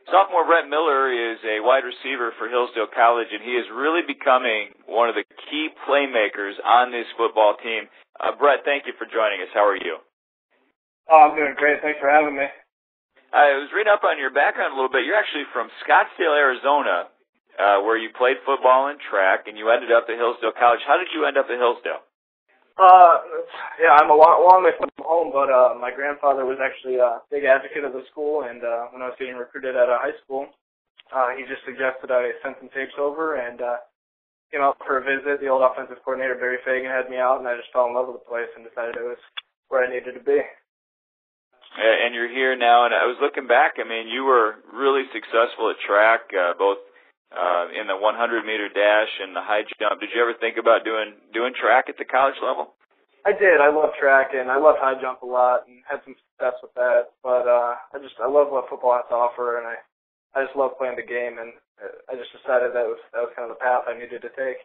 Sophomore Brett Miller is a wide receiver for Hillsdale College, and he is really becoming one of the key playmakers on this football team. Brett, thank you for joining us. How are you? Oh, I'm doing great. Thanks for having me. I was reading up on your background a little bit. You're actually from Scottsdale, Arizona, where you played football and track, and you ended up at Hillsdale College. How did you end up at Hillsdale? Yeah, I'm a long way from home, but my grandfather was actually a big advocate of the school, and when I was getting recruited at a high school, he just suggested I send some tapes over and came out for a visit. The old offensive coordinator, Barry Fagan, had me out, and I just fell in love with the place and decided it was where I needed to be. And you're here now, and I was looking back. I mean, you were really successful at track, both in the 100-meter dash and the high jump. Did you ever think about doing track at the college level? I did. I love track, and I love high jump a lot, and had some success with that. But I love what football has to offer, and I just love playing the game, and I just decided that was kind of the path I needed to take.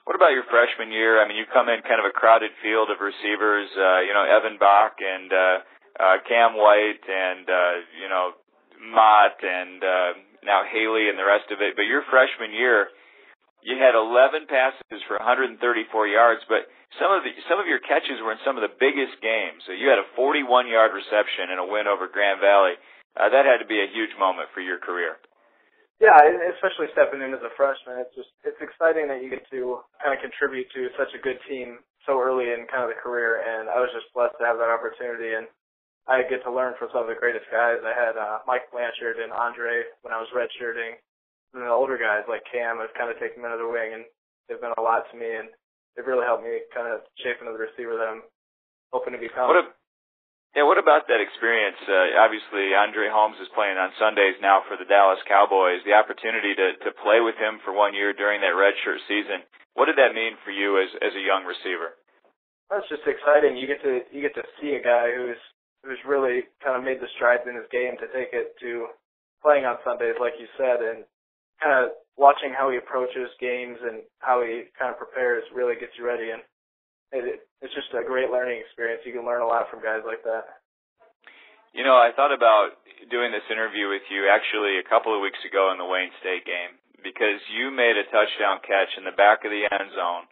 What about your freshman year? I mean, you come in kind of a crowded field of receivers, Evan Bach and Cam White and, Mott and now Haley and the rest of it. But your freshman year, you had 11 passes for 134 yards, but some of your catches were in some of the biggest games. So you had a 41-yard reception in a win over Grand Valley. That had to be a huge moment for your career. Yeah, especially stepping in as a freshman. It's exciting that you get to kind of contribute to such a good team so early in kind of the career, and I was just blessed to have that opportunity, and I get to learn from some of the greatest guys. I had Mike Blanchard and Andre when I was redshirting. And the older guys like Cam have kind of taken me under the wing, and they've been a lot to me, and they've really helped me kind of shape into the receiver that I'm hoping to become. What about that experience? Obviously, Andre Holmes is playing on Sundays now for the Dallas Cowboys. The opportunity to play with him for 1 year during that redshirt season, what did that mean for you as a young receiver? That's just exciting. You get to see a guy who's really kind of made the strides in his game to take it to playing on Sundays, like you said, and kind of watching how he approaches games and how he kind of prepares really gets you ready. And it's just a great learning experience. You can learn a lot from guys like that. You know, I thought about doing this interview with you actually a couple of weeks ago in the Wayne State game because you made a touchdown catch in the back of the end zone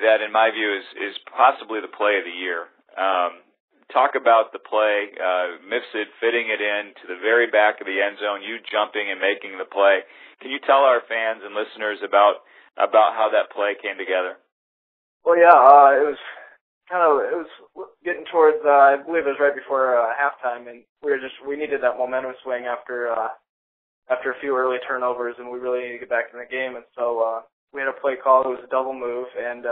that, in my view, is possibly the play of the year. Talk about the play, Mifsud fitting it in to the very back of the end zone, you jumping and making the play. Can you tell our fans and listeners about how that play came together? Well, yeah, it was getting towards, I believe it was right before halftime, and we needed that momentum swing after a few early turnovers, and we really needed to get back in the game, and so we had a play call. It was a double move, and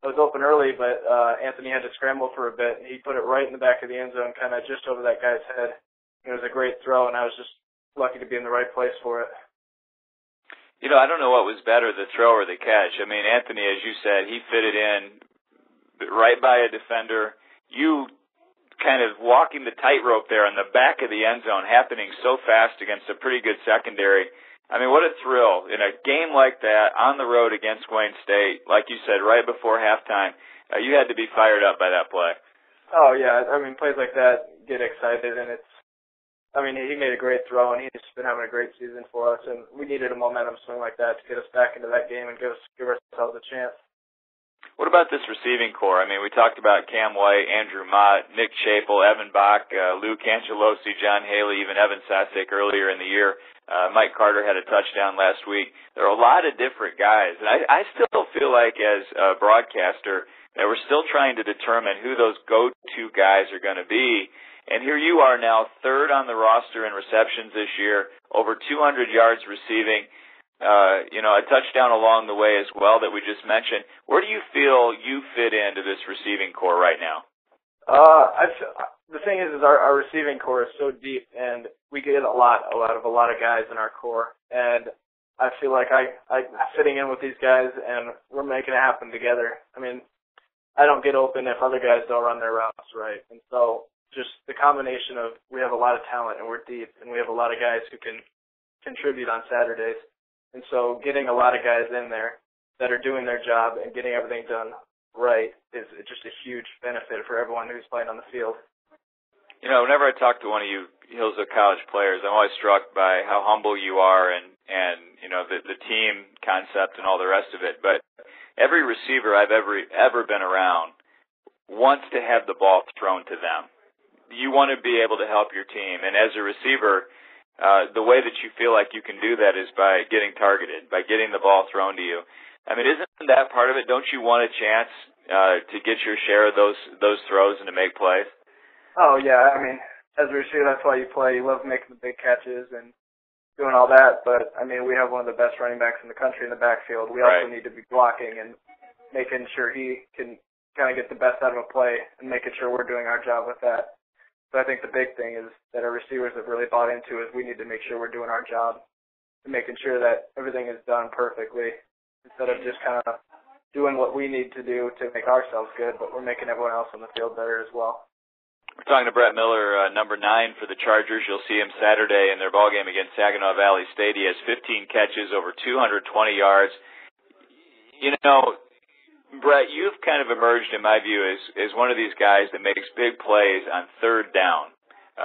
I was open early, but Anthony had to scramble for a bit, and he put it right in the back of the end zone, kind of just over that guy's head. It was a great throw, and I was just lucky to be in the right place for it. You know, I don't know what was better, the throw or the catch. I mean, Anthony, as you said, he fit it in right by a defender. You kind of walking the tightrope there on the back of the end zone, happening so fast against a pretty good secondary. I mean, what a thrill. In a game like that, on the road against Wayne State, like you said, right before halftime, you had to be fired up by that play. Oh, yeah. I mean, plays like that get excited, and he made a great throw, and he's been having a great season for us, and we needed a momentum swing like that to get us back into that game and give ourselves a chance. What about this receiving core? I mean, we talked about Cam White, Andrew Mott, Nick Chappell, Evan Bach, Luke Angelosi, John Haley, even Evan Sasek earlier in the year. Mike Carter had a touchdown last week. There are a lot of different guys, and I still feel like as a broadcaster that we're still trying to determine who those go-to guys are going to be. And here you are now, third on the roster in receptions this year, over 200 yards receiving, a touchdown along the way as well that we just mentioned. Where do you feel you fit into this receiving core right now? The thing is our receiving core is so deep, and we get a lot of a lot of guys in our core, and I feel like I'm fitting in with these guys, and we're making it happen together. I mean, I don't get open if other guys don't run their routes right, and so just the combination of we have a lot of talent and we're deep, and we have a lot of guys who can contribute on Saturdays, and so getting a lot of guys in there that are doing their job and getting everything done right is just a huge benefit for everyone who's playing on the field. You know, whenever I talk to one of you Hillsdale College players, I'm always struck by how humble you are and the team concept and all the rest of it. But every receiver I've ever been around wants to have the ball thrown to them. You want to be able to help your team. And as a receiver, the way that you feel like you can do that is by getting targeted, by getting the ball thrown to you. I mean, isn't that part of it? Don't you want a chance to get your share of those throws and to make plays? Oh, yeah. I mean, as a receiver, that's why you play. You love making the big catches and doing all that. But, I mean, we have one of the best running backs in the country in the backfield. We also need to be blocking and making sure he can kind of get the best out of a play and making sure we're doing our job with that. But I think the big thing is that our receivers have really bought into is we need to make sure we're doing our job and making sure that everything is done perfectly instead of just kind of doing what we need to do to make ourselves good, but we're making everyone else on the field better as well. We're talking to Brett Miller, number 9 for the Chargers. You'll see him Saturday in their ballgame against Saginaw Valley State. He has 15 catches, over 220 yards. You know, Brett, you've kind of emerged, in my view, as one of these guys that makes big plays on third down.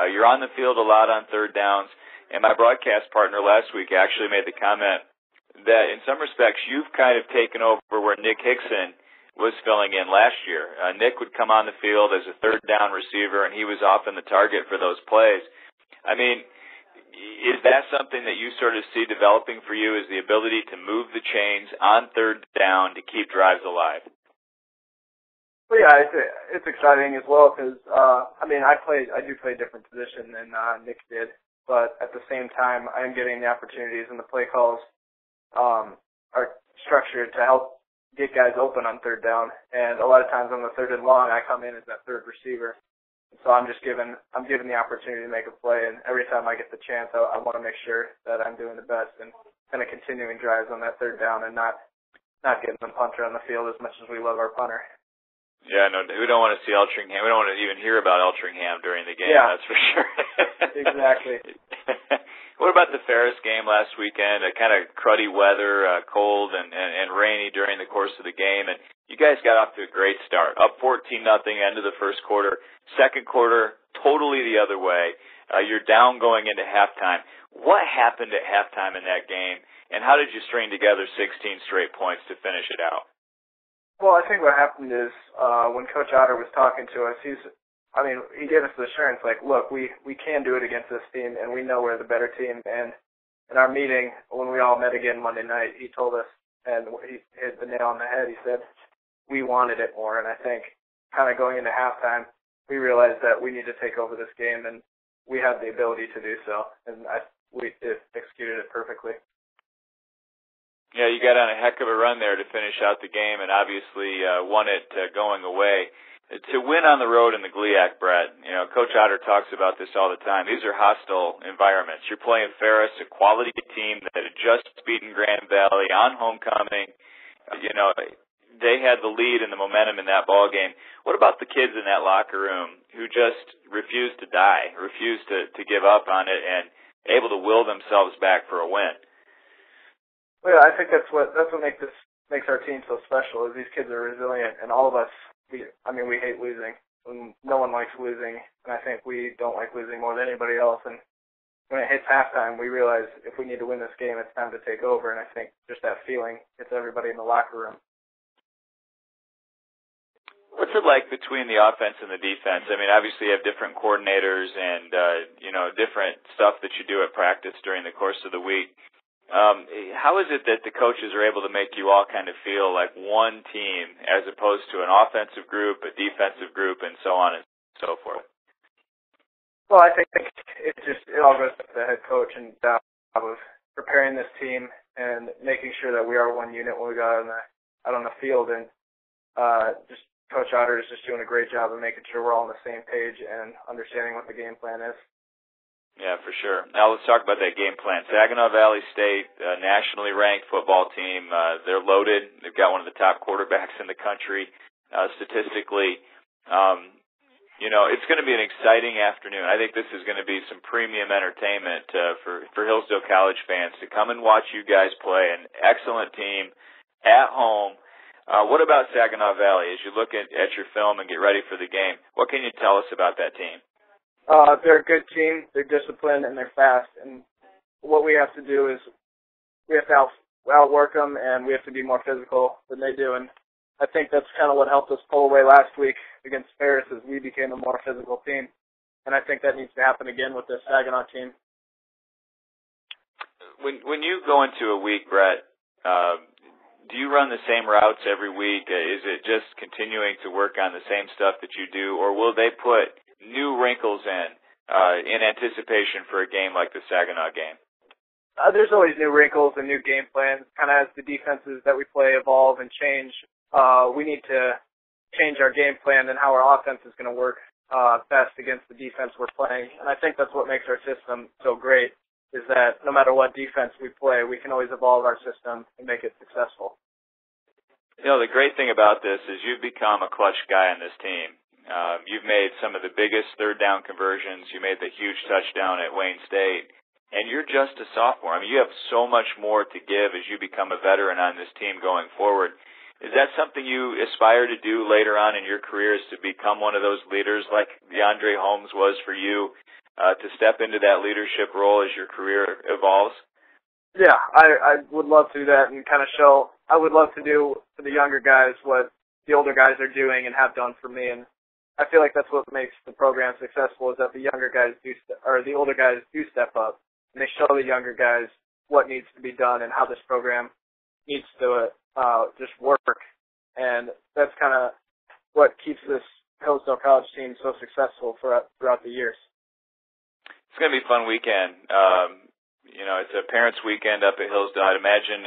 You're on the field a lot on third downs, and my broadcast partner last week actually made the comment that in some respects you've kind of taken over where Nick Hickson was filling in last year. Nick would come on the field as a third down receiver, and he was often the target for those plays. I mean, is that something that you sort of see developing for you, is the ability to move the chains on third down to keep drives alive? Well, yeah, it's exciting as well because, I do play a different position than Nick did, but at the same time, I'm getting the opportunities and the play calls are structured to help get guys open on third down, and a lot of times on the third and long, I come in as that third receiver. So I'm given the opportunity to make a play, and every time I get the chance, I want to make sure that I'm doing the best and kind of continuing drives on that third down and not getting the punter on the field as much as we love our punter. Yeah, no, we don't want to see Eltringham. We don't want to even hear about Eltringham during the game. Yeah, that's for sure. Exactly. What about the Ferris game last weekend? Kind of cruddy weather, cold and rainy during the course of the game, and you guys got off to a great start. Up 14-0 end of the first quarter. Second quarter, totally the other way. You're down going into halftime. What happened at halftime in that game, and how did you string together 16 straight points to finish it out? Well, I think what happened is when Coach Otter was talking to us, he gave us the assurance, like, look, we can do it against this team, and we know we're the better team. And in our meeting, when we all met again Monday night, he told us, and he hit the nail on the head, he said, we wanted it more. And I think kind of going into halftime, we realized that we need to take over this game, and we had the ability to do so. And we executed it perfectly. Yeah, you got on a heck of a run there to finish out the game, and obviously won it going away. To win on the road in the GLIAC, Brett, Coach Otter talks about this all the time. These are hostile environments. You're playing Ferris, a quality team that had just beaten Grand Valley on homecoming. They had the lead and the momentum in that ball game. What about the kids in that locker room who just refused to die, refused to give up on it, and able to will themselves back for a win? Well, yeah, I think that's what makes our team so special. Is these kids are resilient, and all of us. We hate losing. No one likes losing, and I think we don't like losing more than anybody else. And when it hits halftime, we realize if we need to win this game, it's time to take over. And I think just that feeling hits everybody in the locker room. What's it like between the offense and the defense? I mean, obviously you have different coordinators and different stuff that you do at practice during the course of the week. How is it that the coaches are able to make you all kind of feel like one team as opposed to an offensive group, a defensive group, and so on and so forth? Well, I think it all goes to the head coach and job of preparing this team and making sure that we are one unit when we go out on the field. And just Coach Otter is just doing a great job of making sure we're all on the same page and understanding what the game plan is. Yeah, for sure. Now let's talk about that game plan. Saginaw Valley State, a nationally ranked football team. They're loaded. They've got one of the top quarterbacks in the country statistically. It's going to be an exciting afternoon. I think this is going to be some premium entertainment for Hillsdale College fans to come and watch you guys play. An excellent team at home. What about Saginaw Valley? As you look at your film and get ready for the game, what can you tell us about that team? They're a good team. They're disciplined and they're fast. And what we have to do is we have to outwork them, and we have to be more physical than they do. And I think that's kind of what helped us pull away last week against Ferris, is we became a more physical team. And I think that needs to happen again with this Saginaw team. When you go into a week, Brett, do you run the same routes every week? Is it just continuing to work on the same stuff that you do, or will they put new wrinkles in anticipation for a game like the Saginaw game? There's always new wrinkles and new game plans. Kind of as the defenses that we play evolve and change, we need to change our game plan and how our offense is going to work best against the defense we're playing. And I think that's what makes our system so great, is that no matter what defense we play, we can always evolve our system and make it successful. You know, the great thing about this is you've become a clutch guy on this team. You've made some of the biggest third down conversions. You made the huge touchdown at Wayne State. And you're just a sophomore. I mean, you have so much more to give as you become a veteran on this team going forward. Is that something you aspire to do later on in your career, is to become one of those leaders like DeAndre Holmes was for you, to step into that leadership role as your career evolves? Yeah, I would love to do that and kind of show. I would love to do for the younger guys what the older guys are doing and have done for me. And I feel like that's what makes the program successful, is that the younger guys the older guys do step up. And they show the younger guys what needs to be done and how this program needs to just work. And that's kind of what keeps this Hillsdale College team so successful throughout the years. It's going to be a fun weekend. You know, it's a parents' weekend up at Hillsdale. I'd imagine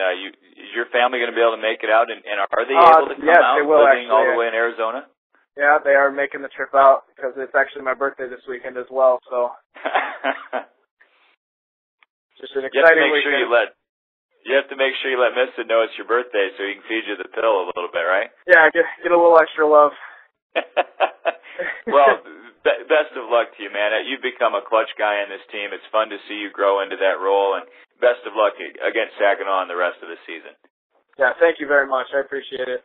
is your family going to be able to make it out? And are they able to come out, they will, living actually, all the way in Arizona? Yeah, they are making the trip out because it's actually my birthday this weekend as well. So. Just an exciting weekend. You have to make sure you let Missa know it's your birthday so he can feed you the pill a little bit, right? Yeah, get a little extra love. Well, best of luck to you, man. You've become a clutch guy in this team. It's fun to see you grow into that role, and best of luck against Saginaw and the rest of the season. Yeah, thank you very much. I appreciate it.